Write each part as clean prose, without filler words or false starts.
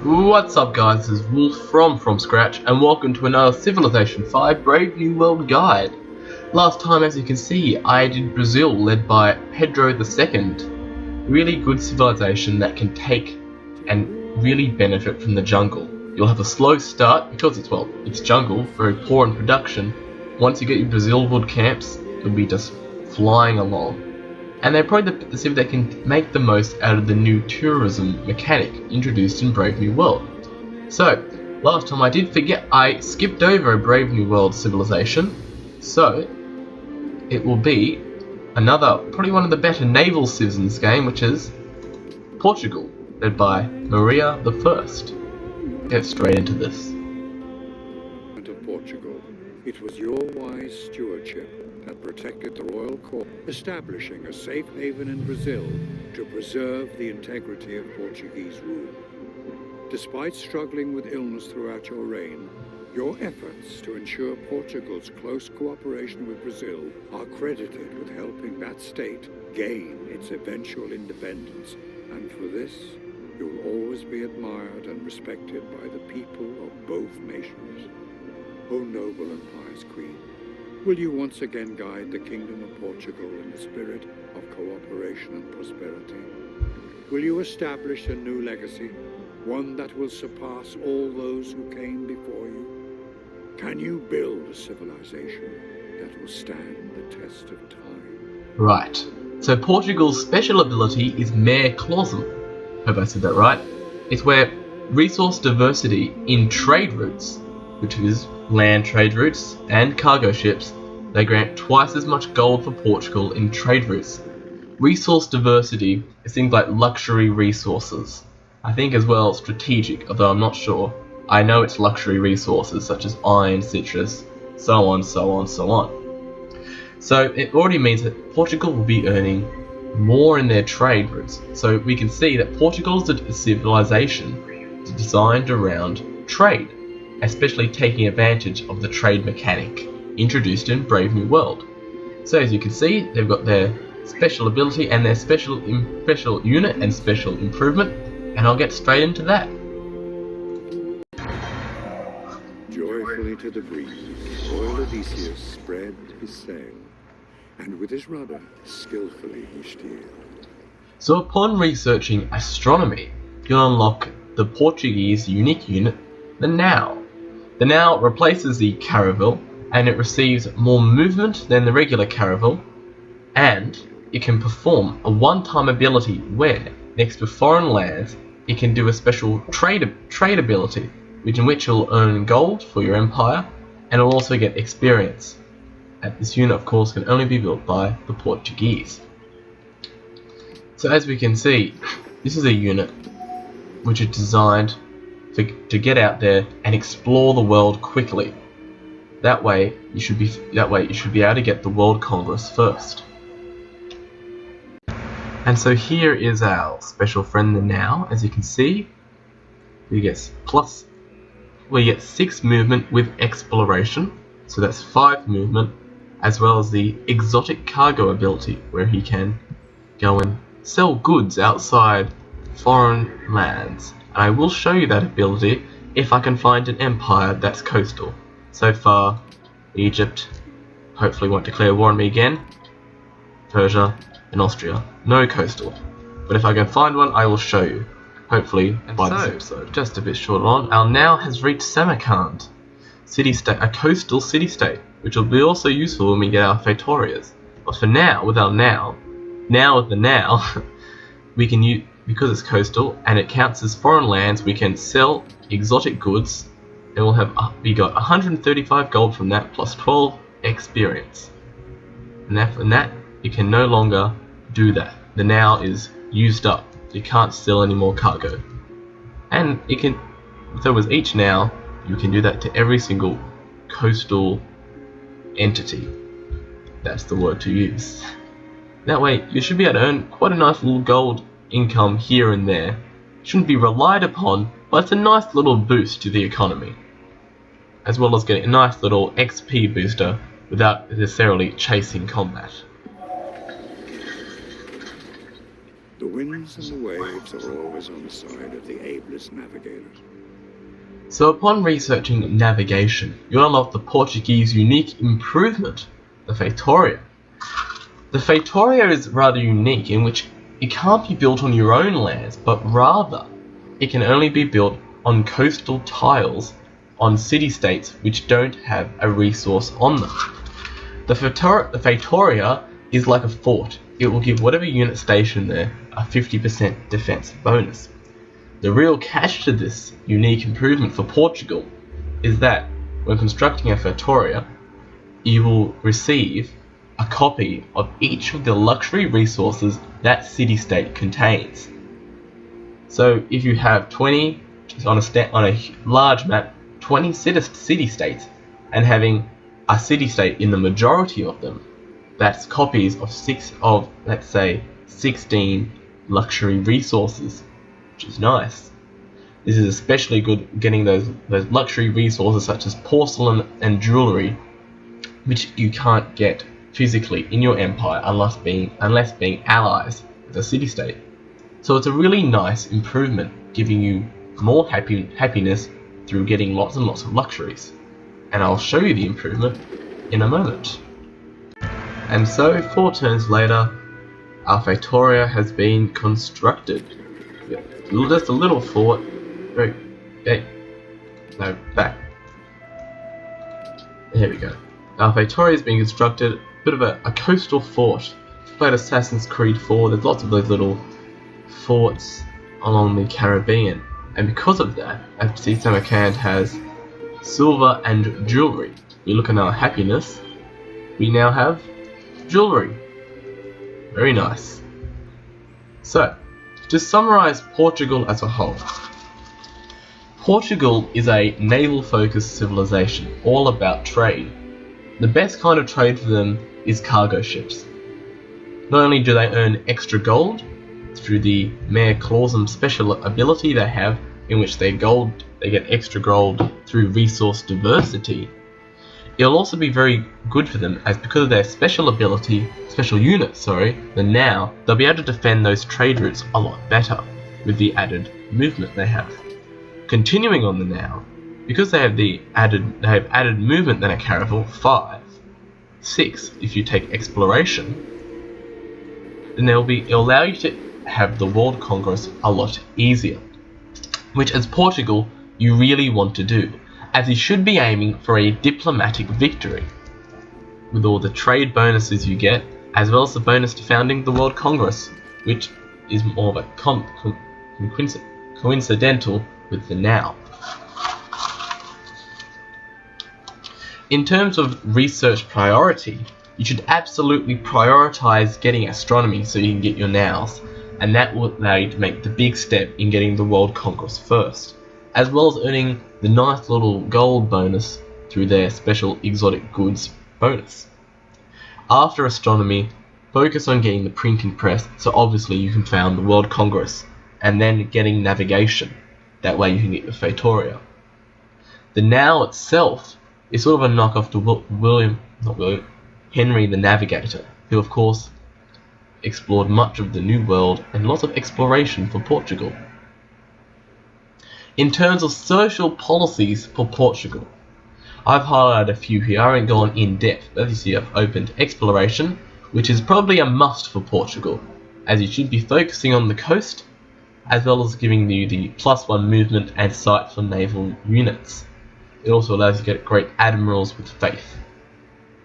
What's up guys, this is Woolf from Scratch and welcome to another Civilization 5 Brave New World guide. Last time, as you can see, I did Brazil led by Pedro II. Really good civilization that can take and really benefit from the jungle. You'll have a slow start because it's jungle, very poor in production. Once you get your Brazil wood camps, you'll be just flying along. And they're probably the civ that can make the most out of the new tourism mechanic introduced in Brave New World. So, last time I did forget, I skipped over a Brave New World civilization, so it will be another, probably one of the better naval civs in this game, which is Portugal, led by Maria I. Get straight into this. Of Portugal, it was your wise stewardship that protected the royal court, establishing a safe haven in Brazil to preserve the integrity of Portuguese rule. Despite struggling with illness throughout your reign, your efforts to ensure Portugal's close cooperation with Brazil are credited with helping that state gain its eventual independence, and for this, you'll always be admired and respected by the people of both nations. O noble empire's queen, will you once again guide the kingdom of Portugal in the spirit of cooperation and prosperity? Will you establish a new legacy, one that will surpass all those who came before you? Can you build a civilization that will stand the test of time? Right, so Portugal's special ability is Meier. Hope I said that right. It's where resource diversity in trade routes, which is land trade routes and cargo ships, they grant twice as much gold for Portugal in trade routes. Resource diversity is things like luxury resources. I think as well strategic, although I'm not sure. I know it's luxury resources such as iron, citrus, so on, so on, so on. So it already means that Portugal will be earning more in their trade routes. So we can see that Portugal's a civilization designed around trade, especially taking advantage of the trade mechanic introduced in Brave New World. So as you can see, they've got their special ability and their special unit and special improvement, and I'll get straight into that. Joyfully to the breeze, royal Odysseus spread his sail, and with his rudder skillfully he steered. So upon researching astronomy, you'll unlock the Portuguese unique unit, the Now. The Now replaces the Caravel, and it receives more movement than the regular Caravel, and it can perform a one-time ability where, next to foreign lands, it can do a special trade ability, in which you'll earn gold for your empire, and it'll also get experience. And this unit, of course, can only be built by the Portuguese. So as we can see, this is a unit which is designed to get out there and explore the world quickly. That way you should be able to get the World Congress first. And so here is our special friend the Now. As you can see, we get 6 movement with exploration, so that's 5 movement, as well as the exotic cargo ability, where he can go and sell goods outside foreign lands. And I will show you that ability if I can find an empire that's coastal. So far, Egypt hopefully won't declare war on me again. Persia and Austria, no coastal. But if I can find one, I will show you. Hopefully by this episode. Just a bit short on, our Now has reached Samarkand, a coastal city-state, which will be also useful when we get our Fetorias. But for now, with our Now with the Now, we can use, because it's coastal and it counts as foreign lands, we can sell exotic goods, and we got 135 gold from that plus 12 experience. And that you can no longer do that. The Now is used up. You can't steal any more cargo. And so with each Now, you can do that to every single coastal entity. That's the word to use. That way, you should be able to earn quite a nice little gold income here and there. Shouldn't be relied upon, but it's a nice little boost to the economy. As well as getting a nice little XP booster without necessarily chasing combat. The winds and the waves are always on the side of the ablest navigators. So upon researching navigation, you unlock the Portuguese unique improvement, the Feitoria. The Feitoria is rather unique in which it can't be built on your own lands, but rather it can only be built on coastal tiles on city-states which don't have a resource on them. The Feitoria is like a fort. It will give whatever unit stationed there a 50% defense bonus. The real catch to this unique improvement for Portugal is that when constructing a Feitoria, you will receive a copy of each of the luxury resources that city-state contains. So if you have 20 on a large map, 20 city-states, and having a city-state in the majority of them, that's copies of let's say 16 luxury resources, which is nice. This is especially good getting those luxury resources such as porcelain and jewellery, which you can't get physically in your empire unless being allies with a city-state. So it's a really nice improvement, giving you more happiness through getting lots and lots of luxuries. And I'll show you the improvement in a moment. And so 4 turns later, our Feitoria has been constructed. Just a little fort. No, back. There we go. Our Feitoria is being constructed, a bit of a coastal fort. If you played Assassin's Creed 4, there's lots of those little forts along the Caribbean. And because of that, FC Samarkand has silver and jewellery. We look at our happiness, we now have jewellery. Very nice. So, to summarise Portugal as a whole. Portugal is a naval-focused civilization, all about trade. The best kind of trade for them is cargo ships. Not only do they earn extra gold through the Meier special ability they have, in which they get extra gold through resource diversity, it'll also be very good for them as because of their special unit, then now they'll be able to defend those trade routes a lot better with the added movement they have. Continuing on the now, because they have added movement than a caravel, 5, 6 if you take exploration, then it'll allow you to have the World Congress a lot easier, which as Portugal you really want to do, as you should be aiming for a diplomatic victory, with all the trade bonuses you get, as well as the bonus to founding the World Congress, which is more of a coincidental with the now. In terms of research priority, you should absolutely prioritize getting astronomy so you can get your nows, and that will allow you to make the big step in getting the World Congress first, as well as earning the nice little gold bonus through their special exotic goods bonus. After astronomy, focus on getting the printing press so obviously you can found the World Congress, and then getting navigation. That way you can get your Feitoria. The now itself is sort of a knockoff to Henry the Navigator, who of course explored much of the New World and lots of exploration for Portugal. In terms of social policies for Portugal, I've highlighted a few here. I haven't gone in depth, but as you see I've opened exploration, which is probably a must for Portugal, as you should be focusing on the coast, as well as giving you the +1 movement and sight for naval units. It also allows you to get great admirals with faith.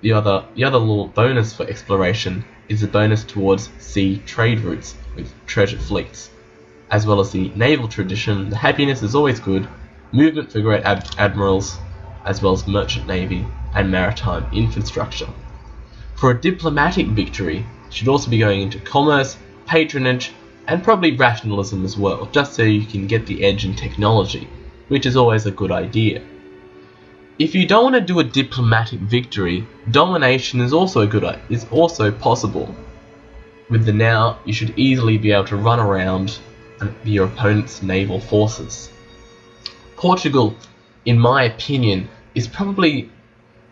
The other little bonus for exploration is a bonus towards sea trade routes with treasure fleets, as well as the naval tradition. The happiness is always good, movement for great admirals, as well as merchant navy and maritime infrastructure. For a diplomatic victory, you should also be going into commerce, patronage, and probably rationalism as well, just so you can get the edge in technology, which is always a good idea. If you don't want to do a diplomatic victory, domination is also possible. With the now, you should easily be able to run around your opponent's naval forces. Portugal, in my opinion, is probably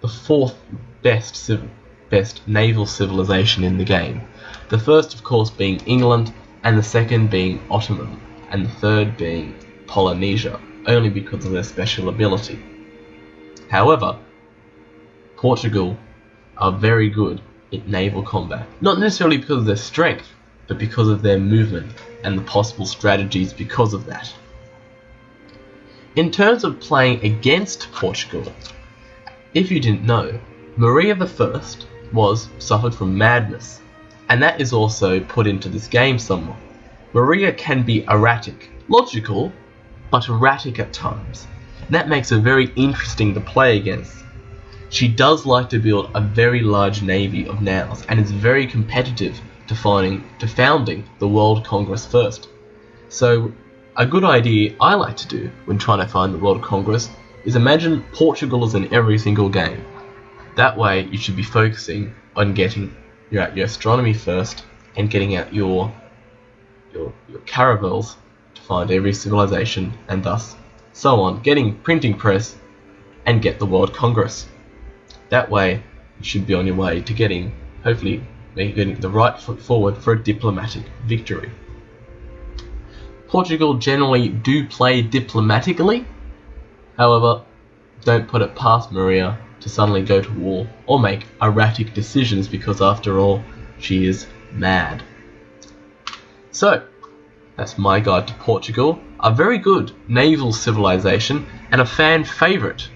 the 4th best naval civilization in the game. The first, of course, being England, and the second being Ottoman, and the third being Polynesia, only because of their special ability. However, Portugal are very good at naval combat, not necessarily because of their strength, but because of their movement and the possible strategies because of that. In terms of playing against Portugal, if you didn't know, Maria I suffered from madness, and that is also put into this game somewhat. Maria can be erratic, logical, but erratic at times. And that makes her very interesting to play against. She does like to build a very large navy of nows, and is very competitive to founding the World Congress first. So a good idea I like to do when trying to find the World Congress is imagine Portugal is in every single game. That way you should be focusing on getting your astronomy first and getting out your caravels to find every civilization, and thus so on, getting printing press and get the World Congress. That way you should be on your way to hopefully getting the right foot forward for a diplomatic victory. Portugal generally do play diplomatically, however, don't put it past Maria to suddenly go to war or make erratic decisions, because after all, she is mad. So, that's my guide to Portugal, a very good naval civilization and a fan favourite,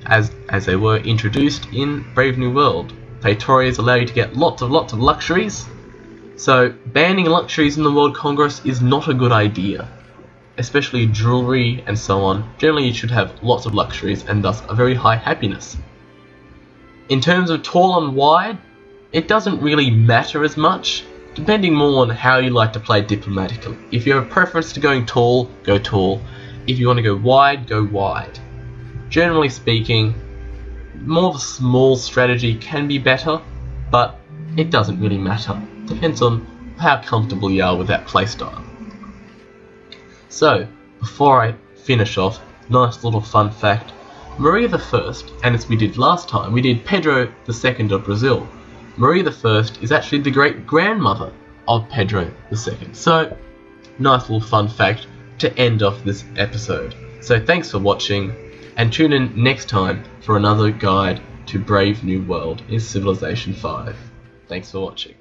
as they were introduced in Brave New World. Praetorias allow you to get lots of luxuries, so banning luxuries in the World Congress is not a good idea, especially jewellery and so on. Generally you should have lots of luxuries and thus a very high happiness. In terms of tall and wide, it doesn't really matter as much, depending more on how you like to play diplomatically. If you have a preference to going tall, go tall. If you want to go wide. Generally speaking, more of a small strategy can be better, but it doesn't really matter. Depends on how comfortable you are with that playstyle. So, before I finish off, nice little fun fact. Maria I, and as we did last time, we did Pedro II of Brazil. Maria I is actually the great-grandmother of Pedro II. So, nice little fun fact to end off this episode. So thanks for watching, and tune in next time for another guide to Brave New World in Civilization 5. Thanks for watching.